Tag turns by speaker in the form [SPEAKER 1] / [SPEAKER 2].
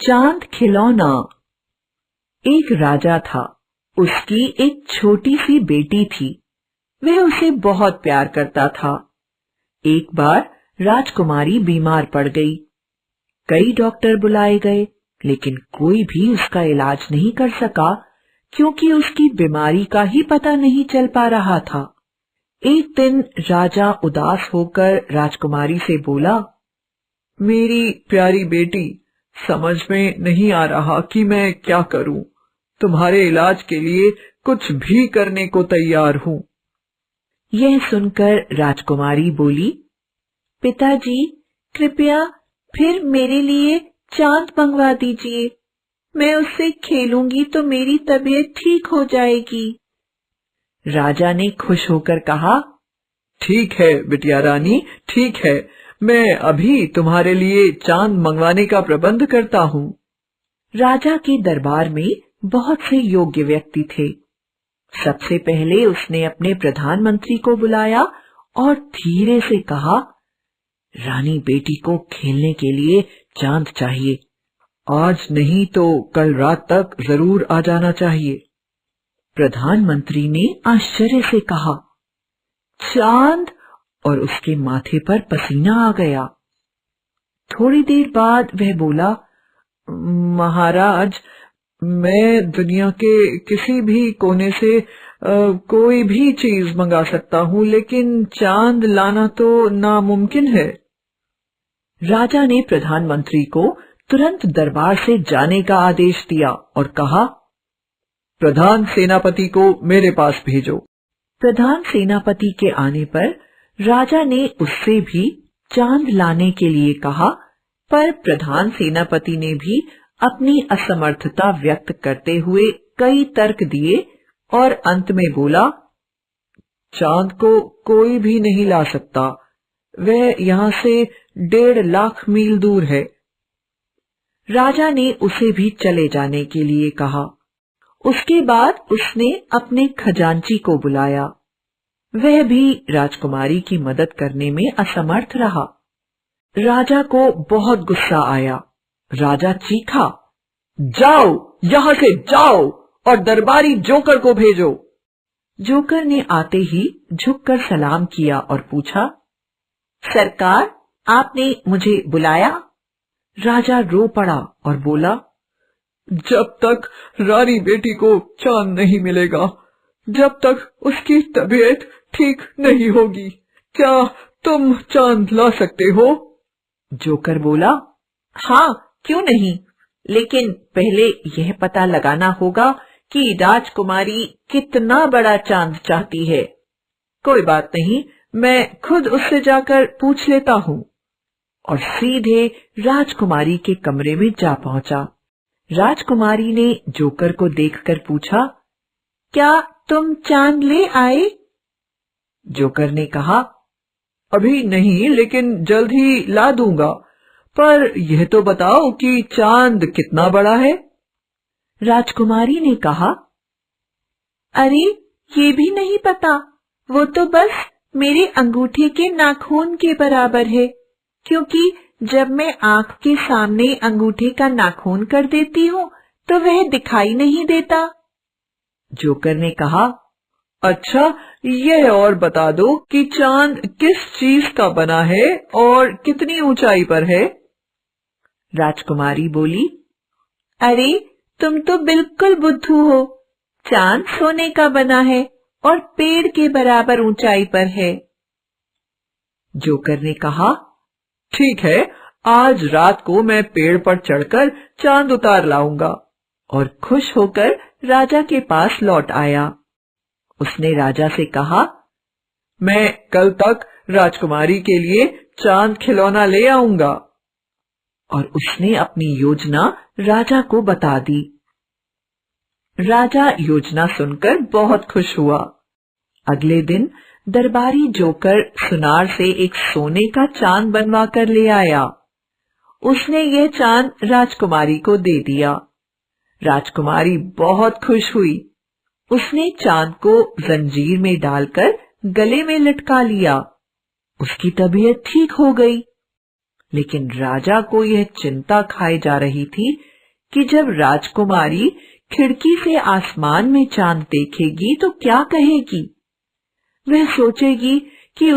[SPEAKER 1] चांद खिलौना। एक राजा था। उसकी एक छोटी सी बेटी थी। वह उसे बहुत प्यार करता था। एक बार राजकुमारी बीमार पड़ गई। कई डॉक्टर बुलाए गए, लेकिन कोई भी उसका इलाज नहीं कर सका, क्योंकि उसकी बीमारी का ही पता नहीं चल पा रहा था। एक दिन राजा उदास होकर राजकुमारी से बोला, मेरी प्यारी बेटी, समझ में नहीं आ रहा कि मैं क्या करूं। तुम्हारे इलाज के लिए कुछ भी करने को तैयार हूं। यह सुनकर राजकुमारी बोली, पिताजी, कृपया फिर मेरे लिए चांद मंगवा दीजिए। मैं उससे खेलूंगी तो मेरी तबीयत ठीक हो जाएगी। राजा ने खुश होकर कहा, ठीक है बिटिया रानी, ठीक है, मैं अभी तुम्हारे लिए चांद मंगवाने का प्रबंध करता हूँ। राजा के दरबार में बहुत से योग्य व्यक्ति थे। सबसे पहले उसने अपने प्रधानमंत्री को बुलाया और धीरे से कहा, रानी बेटी को खेलने के लिए चांद चाहिए। आज नहीं तो कल रात तक जरूर आ जाना चाहिए। प्रधानमंत्री ने आश्चर्य से कहा, चांद? और उसके माथे पर पसीना आ गया। थोड़ी देर बाद वह बोला, महाराज, मैं दुनिया के किसी भी कोने से कोई भी चीज मंगा सकता हूँ, लेकिन चांद लाना तो नामुमकिन है। राजा ने प्रधानमंत्री को तुरंत दरबार से जाने का आदेश दिया और कहा, प्रधान सेनापति को मेरे पास भेजो। प्रधान सेनापति के आने पर राजा ने उससे भी चांद लाने के लिए कहा, पर प्रधान सेनापति ने भी अपनी असमर्थता व्यक्त करते हुए कई तर्क दिए और अंत में बोला, चांद को कोई भी नहीं ला सकता। वह यहाँ से 1.5 लाख मील दूर है। राजा ने उसे भी चले जाने के लिए कहा। उसके बाद उसने अपने खजांची को बुलाया। वह भी राजकुमारी की मदद करने में असमर्थ रहा। राजा को बहुत गुस्सा आया। राजा चीखा, जाओ, यहाँ से जाओ और दरबारी जोकर को भेजो। जोकर ने आते ही झुककर सलाम किया और पूछा, सरकार, आपने मुझे बुलाया? राजा रो पड़ा और बोला, जब तक रानी बेटी को चांद नहीं मिलेगा, जब तक उसकी तबीयत ठीक नहीं होगी, क्या तुम चांद ला सकते हो? जोकर बोला, हाँ, क्यों नहीं, लेकिन पहले यह पता लगाना होगा कि राजकुमारी कितना बड़ा चांद चाहती है। कोई बात नहीं, मैं खुद उससे जाकर पूछ लेता हूँ। और सीधे राजकुमारी के कमरे में जा पहुंचा। राजकुमारी ने जोकर को देखकर पूछा, क्या तुम चांद ले आए? जोकर ने कहा, अभी नहीं, लेकिन जल्द ही ला दूंगा। पर यह तो बताओ कि चांद कितना बड़ा है? राजकुमारी ने कहा, अरे ये भी नहीं पता, वो तो बस मेरे अंगूठे के नाखून के बराबर है, क्योंकि जब मैं आंख के सामने अंगूठे का नाखून कर देती हूँ तो वह दिखाई नहीं देता। जोकर ने कहा, अच्छा, यह और बता दो कि चांद किस चीज का बना है और कितनी ऊंचाई पर है? राजकुमारी बोली, अरे तुम तो बिल्कुल बुद्धू हो। चांद सोने का बना है और पेड़ के बराबर ऊंचाई पर है। जोकर ने कहा, ठीक है, आज रात को मैं पेड़ पर चढ़कर चांद उतार लाऊंगा। और खुश होकर राजा के पास लौट आया। उसने राजा से कहा, मैं कल तक राजकुमारी के लिए चांद खिलौना ले आऊंगा। और उसने अपनी योजना राजा को बता दी। राजा योजना सुनकर बहुत खुश हुआ। अगले दिन दरबारी जोकर सुनार से एक सोने का चांद बनवा कर ले आया। उसने यह चांद राजकुमारी को दे दिया। राजकुमारी बहुत खुश हुई। उसने चांद को जंजीर में डालकर गले में लटका लिया। उसकी तबीयत ठीक हो गई। लेकिन राजा को यह चिंता खाई जा रही थी कि जब राजकुमारी खिड़की से आसमान में चांद देखेगी तो क्या कहेगी। वह सोचेगी कि